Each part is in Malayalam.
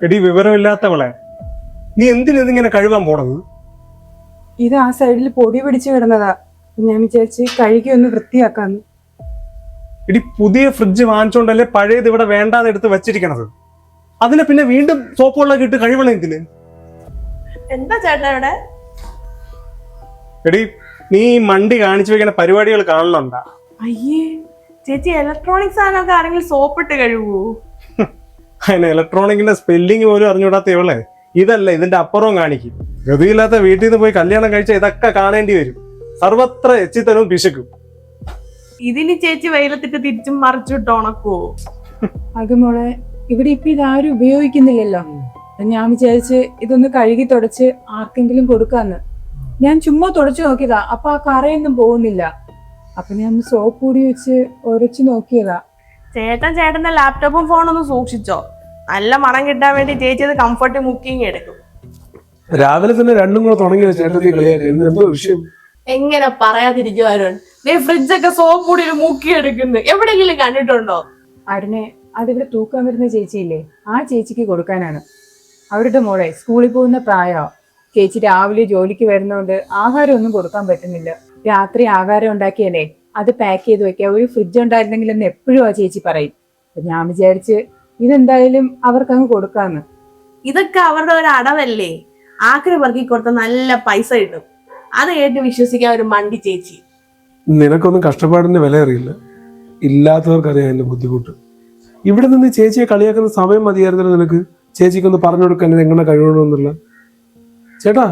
എടി വിവരമില്ലാത്തവളെ, നീ എന്തിനിങ്ങനെ കഴുകാൻ പോണത്? ഇത് ആ സൈഡിൽ പൊടി പിടിച്ചു കിടന്നതാ. ഞാൻ വിചാരിച്ച് കഴുകി ഒന്ന് വൃത്തിയാക്കാന്ന്. എടി പുതിയ ഫ്രിഡ്ജ് വാങ്ങിച്ചോണ്ടല്ലേ പഴയത് ഇവിടെ വേണ്ടാതെ എടുത്ത് വെച്ചിരിക്കണത്. അതിനെ പിന്നെ വീണ്ടും സോപ്പ് വെള്ളം ഇട്ട് കഴുകണം എന്തിന്? എന്താ ചേട്ടാ ഇവിടെ? എടി നീ മണ്ടി കാണിച്ചു വെക്കുന്ന പരിപാടികൾ കാണുന്നുണ്ടാ? അയ്യേ ചേച്ചി, ഇലക്ട്രോണിക് സാധനമൊക്കെ ആരെങ്കിലും സോപ്പിട്ട് കഴുകുവോ? അതിന് ഇലക്ട്രോണിക്കിന്റെ സ്പെല്ലിങ് പോലും അറിഞ്ഞൂടാത്ത ഇവളെ ഇതല്ല ഇതിന്റെ അപ്പുറവും കാണിക്കും. ഗതിയില്ലാത്ത വീട്ടിൽ നിന്ന് പോയി കല്യാണം കഴിച്ച ഇതൊക്കെ കാണേണ്ടി വരും. സർവത്ര എച്ചിത്തനവും പിശുക്കും. ഇതിന് ചേച്ചി വെയിലത്തിട്ട് തിരിച്ചും മറിച്ചിട്ട് ഉണക്കുവോ? അത് മോളെ, ഇവിടെ ഇപ്പൊ ഇതാരും ഉപയോഗിക്കുന്നില്ലല്ലോ. ഞാൻ വിചാരിച്ച് ഇതൊന്ന് കഴുകി തുടച്ച് ആർക്കെങ്കിലും കൊടുക്കാന്ന്. ഞാൻ ചുമ്മാ തുടച്ചു നോക്കിയതാ. അപ്പൊ ആ കറയൊന്നും പോകുന്നില്ല. അപ്പൊ ഞാൻ സോപ്പ് കൂടി വെച്ച് ഉരച്ചു നോക്കിയതാ. ചേട്ടന്റെ ലാപ്ടോപ്പും ഫോണൊന്നും സൂക്ഷിച്ചോ. നല്ല മണം കിട്ടാൻ വേണ്ടി ചേച്ചി അത് കംഫർട്ട് മുക്കിങ് എടുക്കും. രാവിലെ തന്നെ രണ്ടും കൂടെ തുടങ്ങിയ ചേട്ടത്തി കളിയായിരുന്നു. എന്തോ വിഷയം? എങ്ങനെ പറയാതിരിക്കുവാനോ? ഫ്രിഡ്ജൊക്കെ സോപ്പ് കൂടി മുക്കി എടുക്കുന്നു. എവിടെയെങ്കിലും കണ്ടിട്ടുണ്ടോ? അരുണെ, അതിവിടെ തൂക്കാൻ വരുന്ന ചേച്ചിയില്ലേ, ആ ചേച്ചിക്ക് കൊടുക്കാനാണ്. അവരുടെ മോളെ സ്കൂളിൽ പോകുന്ന പ്രായമോ. ചേച്ചി രാവിലെ ജോലിക്ക് വരുന്നോണ്ട് ആഹാരം ഒന്നും കൊടുക്കാൻ പറ്റുന്നില്ല. രാത്രി ആഹാരം ഉണ്ടാക്കിയാലേ അത് പാക്ക് ചെയ്ത് വെക്കാം. ഒരു ഫ്രിഡ്ജ് ഉണ്ടായിരുന്നെങ്കിലെന്ന് എപ്പോഴും ആ ചേച്ചി പറയും. ഞാൻ വിചാരിച്ച് ഇതെന്തായാലും അവർക്കങ്ങ് കൊടുക്കാന്ന്. ഇതൊക്കെ അവരുടെ ഒരു അടവല്ലേ. ആക്രി പെറുക്കി കൊടുത്ത നല്ല പൈസ കിട്ടും. അത് കേട്ട് വിശ്വസിക്കാൻ ഒരു മണ്ടി ചേച്ചി. നിനക്കൊന്നും കഷ്ടപ്പാടിന്റെ വില അറിയില്ല. ഇല്ലാത്തവർക്കറിയാം എന്റെ ബുദ്ധിമുട്ട്. ഇവിടെ നിന്ന് ചേച്ചിയെ കളിയാക്കുന്ന സമയം മതിയായിരുന്നല്ലോ നിനക്ക്. ചേച്ചിക്കൊന്ന് പറഞ്ഞു കൊടുക്കാൻ എങ്ങനെ കഴിയണമെന്നുള്ള. ചേട്ടാ,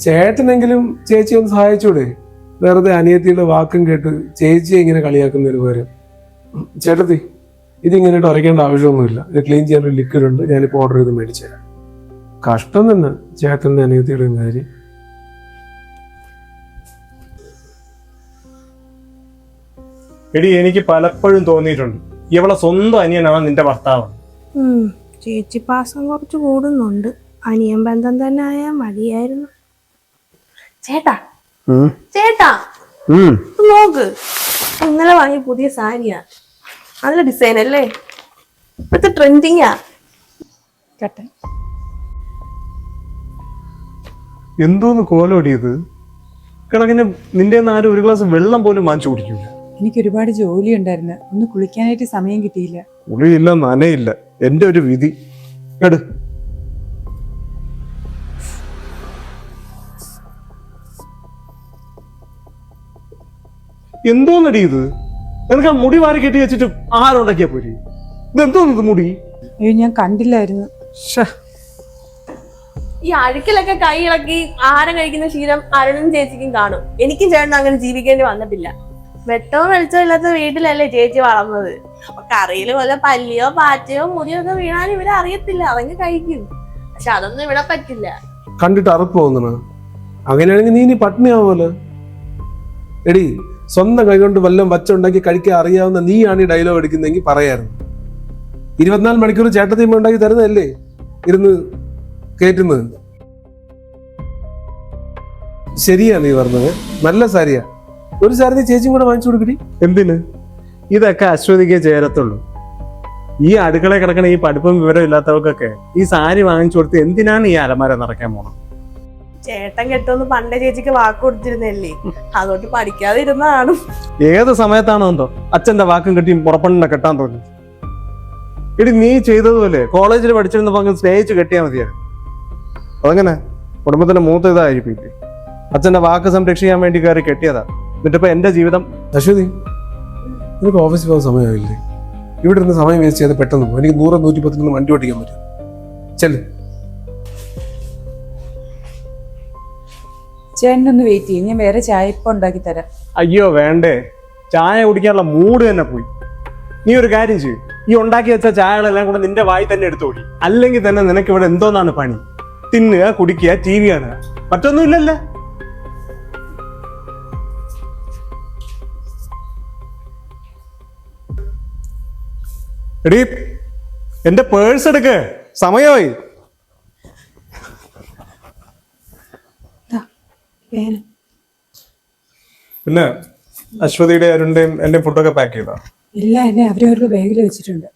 ചേട്ടനെങ്കിലും ചേച്ചി ഒന്ന് സഹായിച്ചൂടെ? വെറുതെ അനിയത്തിയുടെ വാക്കും കേട്ട് ചേച്ചിയെ ഇങ്ങനെ കളിയാക്കുന്നതിന് പകരം. ചേട്ടത്തി, ഇതിങ്ങനെ ഉരയ്ക്കേണ്ട ആവശ്യമൊന്നുമില്ല. ഇത് ക്ലീൻ ചെയ്യാനൊരു ലിക്വിഡ് ഉണ്ട്. ഞാനിപ്പോൾ ഓർഡർ ചെയ്ത് മേടിച്ചു തരാം. കഷ്ടം തന്നെ ചേട്ടൻ്റെ അനിയത്തിയുടെയും കാര്യം. എടി എനിക്ക് പലപ്പോഴും തോന്നിയിട്ടുണ്ട് ഇവളെ സ്വന്തം അനിയനാണ് നിന്റെ ഭർത്താവ്. ചേച്ചി പാസം കുറച്ച് കൂടുന്നുണ്ട്. അനിയൻ ബന്ധം തന്നെ ആയാൽ മതിയായിരുന്നു. ചേട്ടാ ചേട്ടാ നോക്ക്, ഇന്നലെ വാങ്ങിയ പുതിയ സാരിയാ. നല്ല ഡിസൈൻ അല്ലേ? ഇപ്പോഴത്തെ ട്രെൻഡിങ്ങാ. കട്ടെ, എന്തോന്ന് കോലോടിയത് കിടക്കിന്. നിന്റെ ആരും ഒരു ഗ്ലാസ് വെള്ളം പോലും വാങ്ങിച്ചു കുടിക്കൂല. എനിക്ക് ഒരുപാട് ജോലി ഉണ്ടായിരുന്നു. ഒന്ന് കുളിക്കാനായിട്ട് സമയം കിട്ടിയില്ല. കുളിയില്ല, നനയില്ല. എന്റെ ഒരു വിധി. കേട് എന്തോന്നടി ഇത്? നിനക്ക് ആ മുടി വാരി കെട്ടി വെച്ചിട്ട് ആഹാരം ഉണ്ടാക്കിയാ പോരി. ഇതെന്തോന്നത് മുടി? അയ്യോ, ഞാൻ കണ്ടില്ലായിരുന്നു. ഈ അഴുക്കിലൊക്കെ കൈ ഇളക്കി ആഹാരം കഴിക്കുന്ന ശീലം അരുണും ചേച്ചിക്കും കാണും. എനിക്കും ചേട്ടനും അങ്ങനെ ജീവിക്കേണ്ടി വന്നിട്ടില്ല. വെട്ടവും വെളിച്ചവും ഇല്ലാത്ത വീട്ടിലല്ലേ ചേച്ചി വളർന്നത്. അപ്പൊ കറിയിൽ വല്ല പല്ലിയോ പാറ്റയോ മുടിയോ ഒക്കെ വീണാലും ഇവരെ അറിയത്തില്ല. അതങ്ങ് കഴിക്കും. പക്ഷെ അതൊന്നും ഇവിടെ പറ്റില്ല. കണ്ടിട്ട് അറുപ്പ് തോന്നണ? അങ്ങനെയാണെങ്കിൽ നീ ഇനി പട്ടിണിയാവുമല്ലോ. എടി, സ്വന്തം കൈകൊണ്ട് വല്ലതും വച്ചുണ്ടാക്കി കഴിക്കാൻ അറിയാവുന്ന നീയാണ് ഈ ഡയലോഗ് എടുക്കുന്നെങ്കിൽ പറയായിരുന്നു. 24 മണിക്കൂർ ചേട്ടത്തിമ്മ ഉണ്ടാക്കി തരുന്നതല്ലേ ഇരുന്ന് കേറ്റുന്നത്. ശരിയാ നീ പറഞ്ഞത്, നല്ല സാരിയാ. ഒരു സാരി നീ ചേച്ചിയും കൂടെ വാങ്ങിച്ചു കൊടുക്കടി. എന്തിന്? ഇതൊക്കെ അശ്വതിക്കേ ചേരത്തുള്ളൂ. ഈ അടുക്കള കിടക്കണ ഈ പഠിപ്പും വിവരം ഇല്ലാത്തവർക്കൊക്കെ ഈ സാരി വാങ്ങിച്ചു കൊടുത്ത് എന്തിനാണ് ഈ അലമാര നിറയ്ക്കാൻ പോണം? ചേട്ടൻ കെട്ടൊന്ന് പണ്ടേ ചേച്ചിക്ക് വാക്ക് കൊടുത്തിരുന്നല്ലേ, അതുകൊണ്ട് പഠിക്കാതെ ഇരുന്നാണ്. ഏത് സമയത്താണോ എന്തോ അച്ഛന്റെ വാക്കും കെട്ടി പുറപ്പെണ്ണ കെട്ടാൻ തോന്നി. ഇടി നീ ചെയ്തതുപോലെ കോളേജിൽ പഠിച്ചിരുന്നപ്പോ അങ്ങ് സ്നേഹിച്ച് കെട്ടിയാൽ മതിയായിരുന്നു. അതങ്ങനെ കുടുംബത്തിന്റെ മൂത്ത ഇതായിരിക്കും. അച്ഛന്റെ വാക്ക് സംരക്ഷിക്കാൻ വേണ്ടി കയറി കെട്ടിയതാ. എന്നിട്ടിപ്പോ എന്റെ ജീവിതം. അശ്വതി, നിനക്ക് ഓഫീസിൽ പോകുന്ന സമയമായില്ലേ? ഇവിടെ ഇരുന്ന് സമയം വേസ്റ്റ് ചെയ്ത് പെട്ടെന്ന് പോകും. എനിക്ക് 100-110 വണ്ടി ഓടിക്കാൻ പറ്റും. ചെല്ല്. ചേട്ടനൊന്ന് വെയിറ്റ് ചെയ്യും. ഞാൻ വേറെ ചായ ഇപ്പൊ ഉണ്ടാക്കി തരാം. അയ്യോ വേണ്ടേ, ചായ കുടിക്കാനുള്ള മൂഡ് തന്നെ പോയി. നീ ഒരു കാര്യം ചെയ്യും, ഈ ഉണ്ടാക്കി വെച്ച ചായകളെല്ലാം കൂടെ നിന്റെ വായി തന്നെ എടുത്തോടി. അല്ലെങ്കിൽ തന്നെ നിനക്ക് ഇവിടെ എന്തോന്നാണ് പണി? തിന്നുക, കുടിക്കുക, TV കാണുക, മറ്റൊന്നും ഇല്ലല്ലോ. എടീ, എന്റെ പേഴ്സ് എടുക്ക്, സമയമായി. പിന്നെ അശ്വതിയുടെ അരുണിന്റെയും എന്റെ ഫുഡൊക്കെ പാക്ക് ചെയ്താ? ഇല്ല, എന്നെ അവരവരുടെ ബാഗിൽ വെച്ചിട്ടുണ്ട്.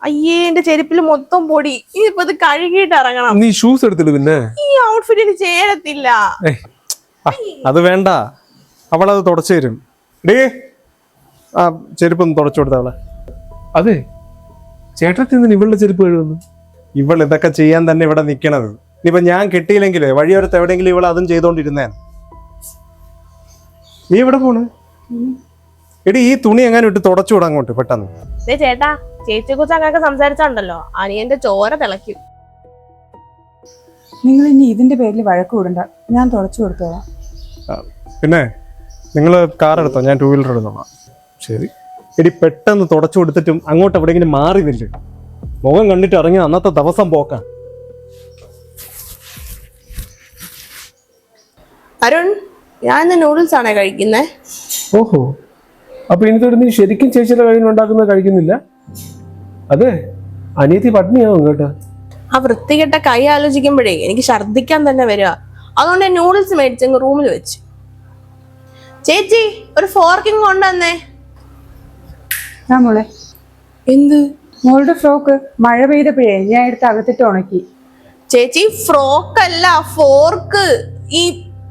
അയ്യേ എന്റെ ചെരുപ്പിൽ മൊത്തം പൊടി. ഇനിയിപ്പോ ഇത് കഴുകിയിട്ട് ഇറങ്ങണം. നീ ഷൂസ് എടുത്തിട്ട് പിന്നെ ഈ ഔട്ട്ഫിറ്റിന് ചേരത്തില്ല. അത് വേണ്ട, അവളത് തുടച്ചു തരും. ഡേ ആ ചെരുപ്പൊന്ന് തുടച്ചു കൊടുത്ത അവളെ. അതെ, ചേട്ടത്തി നിന്ന് ഇവളുടെ ചെരുപ്പ് കഴുകുന്നു. ഇവൾ ഇതൊക്കെ ചെയ്യാൻ തന്നെ ഇവിടെ നിൽക്കണത്. ഇനിയിപ്പോ ഞാൻ കിട്ടിയില്ലെങ്കിലേ വഴിയോരത്ത് എവിടെയെങ്കിലും ഇവൾ അതും ചെയ്തോണ്ടിരുന്നേ. നീ എവിടെ പോണ്? എടി ഈ തുണി എങ്ങനെ ഇട്ട് തുടച്ചു വിടാൻ അങ്ങോട്ട് പെട്ടെന്ന്. ചേട്ടാ, ചേച്ചിയെ കുറിച്ച് അങ്ങനെയൊക്കെ സംസാരിച്ചുണ്ടല്ലോ, അനിയന്റെ ചോര തിളയ്ക്കും. നിങ്ങൾ ഇനി ഇതിന്റെ പേരിൽ വഴക്ക് കൂടണ്ട, ഞാൻ തുടച്ചു കൊടുത്തോളാം. പിന്നെ നിങ്ങൾ കാർ എടുത്തോ, ഞാൻ 2 വീലർ എടുത്തോളാം. ശരി. എടി പെട്ടെന്ന് തുടച്ചു കൊടുത്തിട്ടും അങ്ങോട്ട് എവിടെയെങ്കിലും മാറി നില്ല്. മുഖം കണ്ടിട്ട് ഇറങ്ങി അന്നത്തെ ദിവസം പോക്കാം. അരുൺ, ഞാൻ ഇന്ന് നൂഡിൽസ് ആണേ കഴിക്കുന്നേ. ഓഹോ, അപ്പൊ ഇനി തൊട്ട് നീ ശരിക്കും ചേച്ചിയുടെ കയ്യിൽ ഉണ്ടാക്കുന്നത് കഴിക്കുന്നില്ല? അതെ, അനിയത്തി പട്ടിണിയാവും കേട്ടോ. ആ വൃത്തികെട്ട കൈ ആലോചിക്കുമ്പോഴേ എനിക്ക് ഛർദ്ദിക്കാൻ തന്നെ വരിക. അതുകൊണ്ട് ഞാൻ നൂഡിൽസ് മേടിച്ചങ്ങ് റൂമിൽ വെച്ചു. ചേച്ചി, ഒരു ഫോർക്കിങ് കൊണ്ടുവന്നേ. ആ മോളെ, എന്ത്? മോളുടെ ഫ്രോക്ക് മഴ പെയ്തപ്പോഴേ ഞാൻ എടുത്ത് അകത്തിട്ട് ഉണക്കി. ചേച്ചി, ഫ്രോക്ക് അല്ല, ഫോർക്ക്. ഈ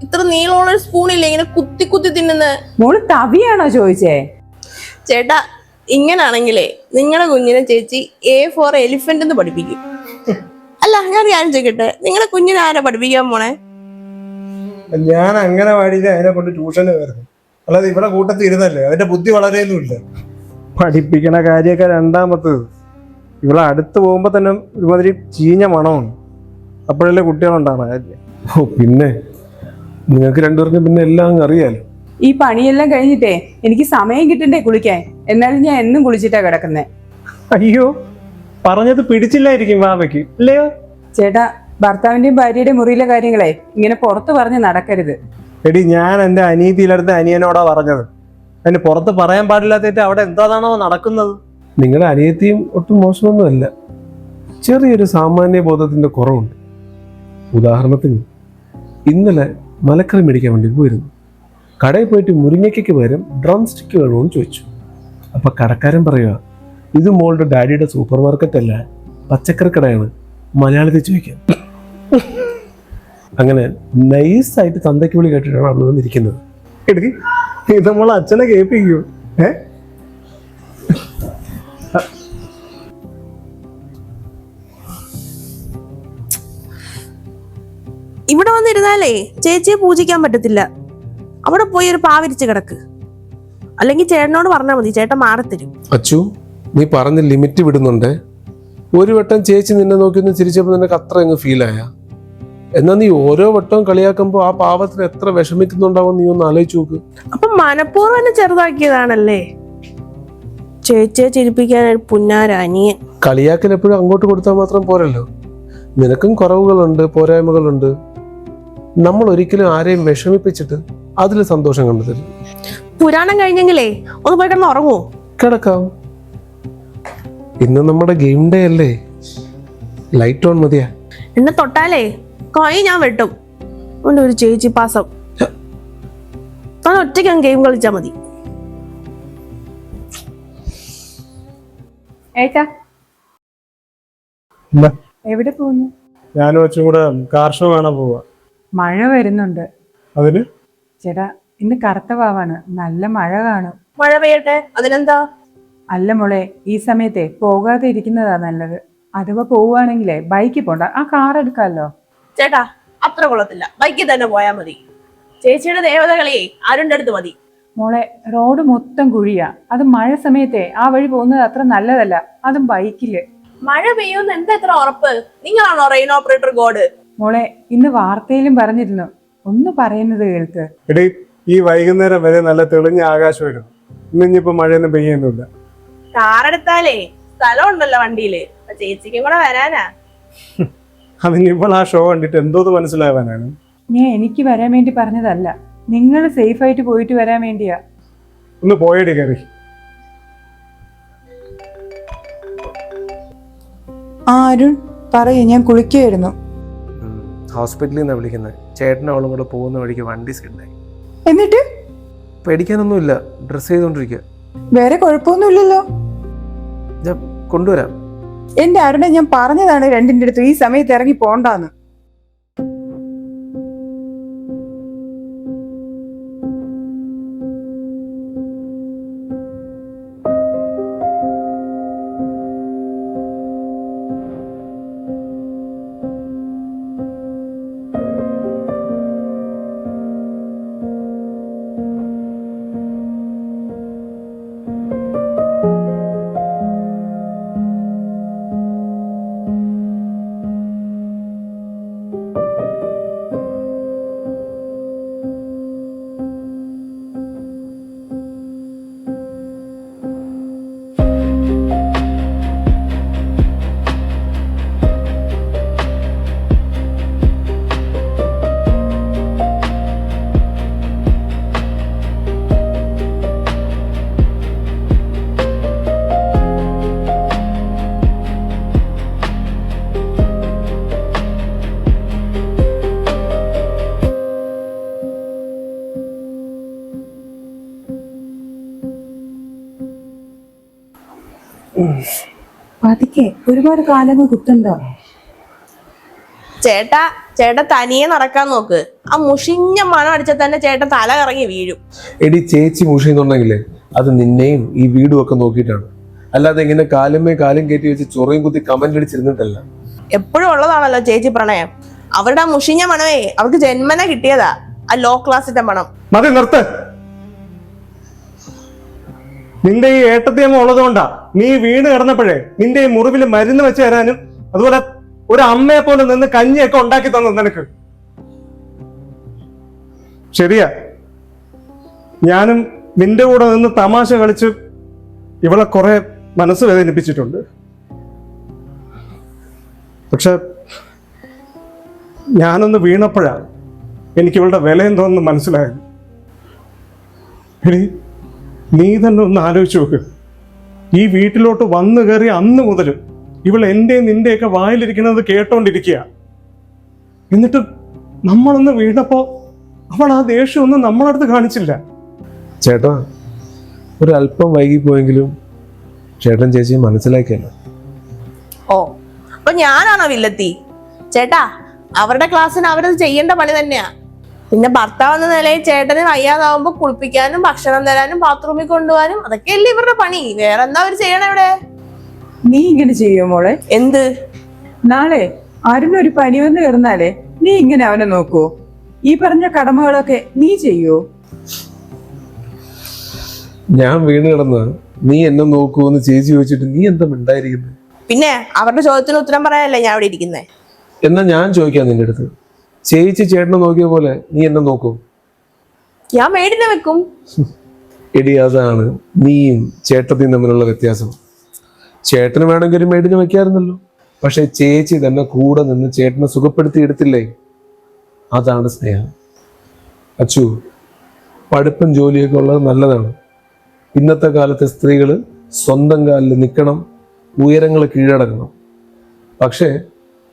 ഇത്ര നീളമുള്ള ഒരു സ്പൂണില്ലേ ഇങ്ങനെ കുത്തി കുത്തി തിന്നുന്നത്? മോള് തവിയാണോ ചോദിച്ചേ? ചേട്ടാ, ഇങ്ങനാണെങ്കിലേ നിങ്ങളുടെ കുഞ്ഞിനെ ചേച്ചി A4 എലിഫന്റ് എന്ന് പഠിപ്പിക്കും. അല്ല, ഞാൻ ചോദിക്കട്ടെ, നിങ്ങളുടെ കുഞ്ഞിനെ ആരാ പഠിപ്പിക്കാൻ പോണേ? ഞാൻ അങ്ങനെ പാടിയില്ല, അതിനെ കൊണ്ട് ട്യൂഷന് വരുന്നു. അല്ലാതെ ഇവിടെ കൂട്ടത്തിൽ ഇരുന്നല്ലേ, അതിന്റെ ബുദ്ധി വളരെയൊന്നുമില്ല. പഠിപ്പിക്കണ കാര്യമൊക്കെ രണ്ടാമത്തത്. ഇവിടെ അടുത്ത് പോകുമ്പോ തന്നെ ഒരുമാതിരി ചീഞ്ഞ മണമാണ്. അപ്പോഴല്ലേ കുട്ടികളുണ്ടാണ് കാര്യം. ഓ പിന്നെ നിങ്ങൾക്ക് രണ്ടുപേർക്കും പിന്നെ എല്ലാം അങ്ങ് അറിയാലോ. ഈ പണിയെല്ലാം കഴിഞ്ഞിട്ടേ എനിക്ക് സമയം കിട്ടണ്ടേ കുളിക്കാൻ. എന്നാലും ഞാൻ എന്നും കുളിച്ചിട്ടാ കിടക്കുന്നേ. അയ്യോ, പറഞ്ഞത് പിടിച്ചില്ലായിരിക്കും വാവയ്ക്ക്, അല്ലയോ? ചേട്ടാ, ഭർത്താവിന്റെയും ഭാര്യയുടെയും മുറിയിലെ കാര്യങ്ങളെ ഇങ്ങനെ പുറത്ത് പറഞ്ഞ് നടക്കരുത്. എടി, ഞാൻ എന്റെ അനിയത്തിയിലടുത്ത് അനിയനോടാ പറഞ്ഞത്. അതിന് പുറത്ത് പറയാൻ പാടില്ലാത്തിട്ട് അവിടെ എന്താണോ നടക്കുന്നത്. നിങ്ങളുടെ അനിയത്തിയും ഒട്ടും മോശമൊന്നുമല്ല, ചെറിയൊരു സാമാന്യ ബോധത്തിന്റെ കുറവുണ്ട്. ഉദാഹരണത്തിന് ഇന്നലെ മലക്കറി മേടിക്കാൻ വേണ്ടി പോയിരുന്നു. കടയിൽ പോയിട്ട് മുരിങ്ങയ്ക്ക് പകരം ഡ്രം സ്റ്റിക്ക് വേണമെന്ന് ചോദിച്ചു. അപ്പൊ കടക്കാരൻ പറയുക, ഇത് മോളുടെ ഡാഡിയുടെ സൂപ്പർ മാർക്കറ്റ് അല്ല, പച്ചക്കറി കടയാണ്, മലയാളത്തിൽ ചോദിക്കാം. അങ്ങനെ നൈസായിട്ട് തന്തയ്ക്ക് വിളി കേട്ടിട്ടാണ് അവിടെ വന്നിരിക്കുന്നത്. എടി, ഇത് നമ്മളെ അച്ഛനെ കേൾപ്പിക്കൂ. ഇവിടെ വന്നിരുന്നാലേ ചേച്ചിയെ പൂജിക്കാൻ പറ്റത്തില്ല. അവിടെ പോയി ഒരു പാവിരിച്ച് കിടക്ക്. അല്ലെങ്കിൽ ചേട്ടനോട് പറഞ്ഞാൽ മതി, ചേട്ടൻ മാറത്തരും. അച്ചു, നീ പറഞ്ഞ ലിമിറ്റ് വിടുന്നുണ്ടേ. ഒരു വട്ടം ചേച്ചി നിന്നെ നോക്കി ഒന്ന് ചിരിച്ചപ്പോൾ നിനക്ക് അത്ര അങ്ങ് ഫീലായ. എന്നാൽ നീ ഓരോ വട്ടവും കളിയാക്കുമ്പോൾ ആ പാവത്തിന് എത്ര വിഷമിക്കുന്നുണ്ടാവും നീ ഒന്ന് ആലോചിച്ച് നോക്ക്. അപ്പൊ മനഃപൂർവ്വം എന്നെ ചെറുതാക്കിയതാണല്ലേ? ചേച്ചിയെ ചിരിപ്പിക്കാൻ ഒരു പുന്നാര അനിയൻ. കളിയാക്കൽ എപ്പോഴും അങ്ങോട്ട് കൊടുത്താൽ മാത്രം പോരല്ലോ. നിനക്കും കുറവുകളുണ്ട്, പോരായ്മകളുണ്ട്. നമ്മൾ ഒരിക്കലും ആരെയും വിഷമിപ്പിച്ചിട്ട് അതിൽ സന്തോഷം കണ്ടെത്തരുത്. പുരാണം കഴിഞ്ഞെങ്കിലേ ഒന്ന് പോയി കിടന്ന് ഉറങ്ങൂ. കിടക്കാം. ഇന്ന് നമ്മുടെ ഗെയിം ഡേ അല്ലേ, ലൈറ്റ് ഓൺ മതിയാ. എന്നെ തൊട്ടാലേ കൈ ഞാൻ വെട്ടും. അവന്റെ ഒരു ചേച്ചി പാസം. ഞാൻ ഒറ്റയ്ക്ക് ഗെയിം കളിച്ചാ മതി. ഏട്ടാ, എവിടെ പോകുന്നു? ഞാനും അച്ഛനും കൂടെ കാർ ഷോ കാണാൻ പോവാ. മഴ വരുന്നുണ്ട്. അതിന് ചേട്ടാ, ഇന്ന് കറുത്ത വാവാണ്, നല്ല മഴ കാണും. മഴ പെയ്യട്ടെ, അതിനെന്താ? അല്ല മോളെ, ഈ സമയത്തെ പോകാതെ ഇരിക്കുന്നതാ നല്ലത്. അഥവാ പോവുകയാണെങ്കിലേ ബൈക്കിൽ പോണ്ട, ആ കാർ എടുക്കാമല്ലോ. ചേട്ടാ, അത്ര കൊള്ളത്തില്ല, ബൈക്കിൽ തന്നെ പോയാ മതി. ചേച്ചിയുടെ ദേവതകളെ ആരുടെ അടുത്ത് മതി. മോളെ, റോഡ് മൊത്തം കുഴിയാ. അത് മഴ സമയത്തെ ആ വഴി പോകുന്നത് അത്ര നല്ലതല്ല, അതും ബൈക്കില്. മഴ പെയ്യുമെന്ന് എന്താ എത്ര ഉറപ്പ്? നിങ്ങളാണോ റെയിൻ ഓപ്പറേറ്റർ ഗോഡ്? മോളെ, ഇന്ന് വാർത്തയിലും പറഞ്ഞിരുന്നു, ഒന്ന് പറയുന്നത് കേൾക്ക്. എടി, ഈ വൈകുന്നേരം വരെ നല്ല തെളിഞ്ഞ ആകാശമായിരുന്നു. ഇന്നിപ്പോ മഴയൊന്നും പെയ്യുന്നില്ല. കാറെടുത്താലേ സ്ഥലം ഉണ്ടല്ലോ വണ്ടിയില്, ചേച്ചിക്കും കൂടെ വരാനാ. അതിനിപ്പോൾ ആ ഷോ കണ്ടിട്ട് എന്തോന്ന് മനസ്സിലാവാനാണ്. ഞാൻ എനിക്ക് വരാൻ വേണ്ടി പറഞ്ഞതല്ല, നിങ്ങൾ സേഫായിട്ട് പോയിട്ട് വരാൻ വേണ്ടിയാ. ഒന്ന് പോയടി കയറി. അരുൺ പറയൂ, ഞാൻ കുളിക്കുകയായിരുന്നു. ഹോസ്പിറ്റലിൽ നിന്നാണ് വിളിക്കുന്നത്. ചേട്ടനും അവളും കൂടെ പോകുന്ന വഴിക്ക് വണ്ടി സ്കിഡായി. എന്നിട്ട് പേടിക്കാനൊന്നുമില്ല, ഡ്രസ് ചെയ്തോണ്ടിരിക്കുക. വേറെ കുഴപ്പമൊന്നുമില്ലല്ലോ? ഞാൻ കൊണ്ടുവരാം, എന്റെ അരുണെ, ഞാൻ പറഞ്ഞതാണ് രണ്ടിന്റെ അടുത്ത് ഈ സമയത്ത് ഇറങ്ങി പോണ്ടാന്ന്. പതുക്കെ, ഒരുപാട് കാലങ്ങൾ കുത്തണ്ടോ? ചേട്ടാ തനിയെ നടക്കാൻ നോക്ക്. ആ മുഷിഞ്ഞ മണം അടിച്ചാൽ തന്നെ ചേട്ടൻ തല കറങ്ങി വീഴും. എടി ചേച്ചി മുഷിന്നുണ്ടെങ്കിലേ അത് നിന്നെയും ഈ വീടും ഒക്കെ നോക്കിയിട്ടാണ്. അല്ലാതെ ഇങ്ങനെ കാലും കയറ്റി വെച്ച് ചൊറയും കുത്തി കമന്റ് അടിച്ചിരുന്നിട്ടല്ല. എപ്പോഴും ഉള്ളതാണല്ലോ ചേച്ചി പ്രണയം. അവരുടെ ആ മുഷിഞ്ഞ മണമേ അവർക്ക് ജന്മന കിട്ടിയതാ, ആ ലോ ക്ലാസിന്റെ മണം. മതി, നിർത്ത്. നിന്റെ ഈ ഏട്ടത്തിയമ്മ ഉള്ളതുകൊണ്ടാ നീ വീണ് കിടന്നപ്പോഴേ നിന്റെ ഈ മുറിവിൽ മരുന്ന് വെച്ച് തരാനും അതുപോലെ ഒരു അമ്മയെ പോലെ നിന്ന് കഞ്ഞിയൊക്കെ ഉണ്ടാക്കി തന്നു നിനക്ക്. ശരിയാ, ഞാനും നിന്റെ കൂടെ നിന്ന് തമാശ കളിച്ച് ഇവളെ കുറെ മനസ്സ് വേദനിപ്പിച്ചിട്ടുണ്ട്. പക്ഷെ ഞാനൊന്ന് വീണപ്പോഴാണ് എനിക്ക് ഇവളുടെ വില എന്തോന്ന് മനസ്സിലായത്. എടി, നീ തന്നെ ഒന്ന് ആലോചിച്ച് നോക്ക്. ഈ വീട്ടിലോട്ട് വന്നു കയറി അന്ന് മുതൽ ഇവൾ എന്റെയും നിന്റെയൊക്കെ വായിലിരിക്കുന്നത് കേട്ടോണ്ടിരിക്കുക. എന്നിട്ട് നമ്മളൊന്ന് വീണപ്പോ അവൾ ആ ദേഷ്യം ഒന്നും നമ്മളടുത്ത് കാണിച്ചില്ല. ചേട്ടാ, ഒരല്പം വൈകിപ്പോയെങ്കിലും ചേട്ടൻ ചേച്ചി മനസ്സിലാക്കിയല്ലോ. ഓ, അപ്പൊ ഞാനാണോ വില്ലത്തി? ചേട്ടാ, അവരുടെ ക്ലാസ്സിന് അവരത് ചെയ്യേണ്ട പണി തന്നെയാ. പിന്നെ ഭർത്താവ് എന്ന നിലയിൽ ചേട്ടന് വയ്യാതാവുമ്പോ കുളിപ്പിക്കാനും ഭക്ഷണം തരാനും ബാത്റൂമിൽ കൊണ്ടുപോകാനും അതൊക്കെയല്ലേ ഇവരുടെ പണി. വേറെ എന്താ അവർ ചെയ്യണേ ഇവിടെ? നീ ഇങ്ങനെ ചെയ്യോ മോളെ? എന്ത്? നാളെ അരുണൊരു പനി വന്ന് കിടന്നാലേ നീ ഇങ്ങനെ അവനെ നോക്കുവോ? ഈ പറഞ്ഞ കടമകളൊക്കെ നീ ചെയ്യോ? ഞാൻ വീണ് കിടന്ന നീ എന്നെ നോക്കുമെന്ന് ചേച്ചി ചോദിച്ചിട്ട് നീ എന്താ മിണ്ടായിരിക്കുന്നത്? പിന്നെ അവരുടെ ചോദ്യത്തിന് ഉത്തരം പറയാനല്ലേ ഞാൻ ഇവിടെ ഇരിക്കുന്നേ. എന്നാ ഞാൻ ചോദിക്കാം നിന്റെ അടുത്ത്, ചേച്ചി ചേട്ടനെ നോക്കിയ പോലെ നീ എന്നെ നോക്കും? ഞാൻ മേടിനെ വെക്കും. എടി, അതാണ് നീയും ചേട്ടത്തിയും തമ്മിലുള്ള വ്യത്യാസം. ചേട്ടന് വേണമെങ്കിൽ ഒരു മേടിനെ വെക്കാറുണ്ടല്ലോ, പക്ഷെ ചേച്ചി തന്നെ കൂടെ നിന്ന് ചേട്ടനെ സുഖപ്പെടുത്തി എടുത്തില്ലേ? അതാണ് സ്നേഹം. അച്ചു, പഠിപ്പും ജോലിയൊക്കെ ഉള്ളത് നല്ലതാണ്. ഇന്നത്തെ കാലത്തെ സ്ത്രീകൾ സ്വന്തം കാലിൽ നിൽക്കണം, ഉയരങ്ങൾ കീഴടക്കണം. പക്ഷേ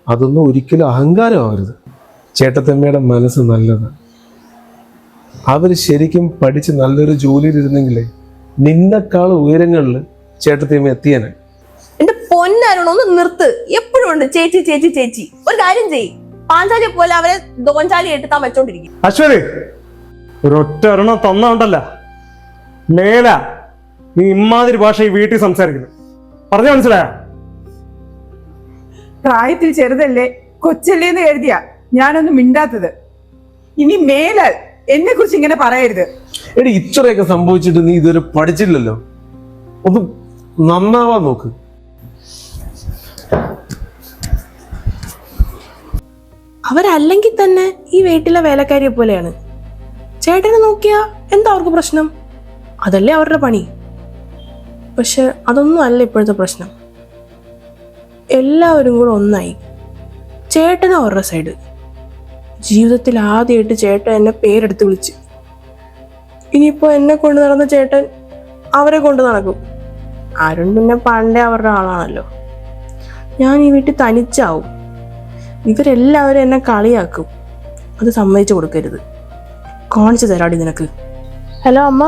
അതൊന്നും ഒരിക്കലും അഹങ്കാരമാവരുത്. ചേട്ടത്തമ്മയുടെ മനസ്സ് നല്ലതാണ്. അവർ ശരിക്കും പഠിച്ച് നല്ലൊരു ജോലിയിലിരുന്നെങ്കിലേ നിന്നെക്കാൾ ഉയരങ്ങളിൽ ചേട്ടത്തമ്മ എത്തിയനെ. എന്റെ പൊന്നാരോട് ഒന്ന് നിർത്ത്. എപ്പോഴും ഉണ്ട് ചേച്ചി ചേച്ചി ചേച്ചി. ഒരു കാര്യം ചെയ്യ്, പാഞ്ചാലിയെ പോലെ അവരെ ദോഞ്ചാലി എടുത്താൻ വെച്ചോണ്ടിരിക്കും. അശ്വതി, ഒരൊറ്റ ഒരെണ്ണം തന്നോണ്ടല്ല മേല നീ ഇമാതിരി ഭാഷ ഈ വീട്ടിൽ സംസാരിക്കുന്നത്. പറഞ്ഞു മനസ്സിലായ? പ്രായത്തിൽ ചെറുതല്ലേ, കൊച്ചല്ലേന്ന് കരുതിയാ ഞാനൊന്നും മിണ്ടാത്തത്. ഇനി മേലാൽ എന്നെ കുറിച്ച് ഇങ്ങനെ പറയരുത്. എടി, ഇത്രയൊക്കെ സംഭവിച്ചിട്ട് നീ ഇതുവരെ പഠിച്ചില്ലല്ലോ. ഒന്ന് നന്നാവാൻ നോക്ക്. അവരല്ലെങ്കിൽ തന്നെ ഈ വീട്ടിലെ വേലക്കാരിയെ പോലെയാണ്. ചേട്ടനെ നോക്കിയാ എന്താ അവർക്ക് പ്രശ്നം? അതല്ലേ അവരുടെ പണി. പക്ഷെ അതൊന്നും അല്ല ഇപ്പോഴത്തെ പ്രശ്നം. എല്ലാവരും കൂടെ ഒന്നായി. ചേട്ടനും അവരുടെ സൈഡ്. ജീവിതത്തിൽ ആദ്യമായിട്ട് ചേട്ടൻ എന്നെ പേരെടുത്ത് വിളിച്ച്. ഇനിയിപ്പോൾ എന്നെ കൊണ്ട് നടന്ന ചേട്ടൻ അവരെ കൊണ്ട് നടക്കും. അരുൺ പിന്നെ പണ്ടേ അവരുടെ ആളാണല്ലോ. ഞാൻ ഈ വീട്ടിൽ തനിച്ചാവും. ഇവരെല്ലാവരും എന്നെ കളിയാക്കും. അത് സമ്മതിച്ചു കൊടുക്കരുത്. കാണിച്ചു തരാടി നിനക്ക്. ഹലോ അമ്മ.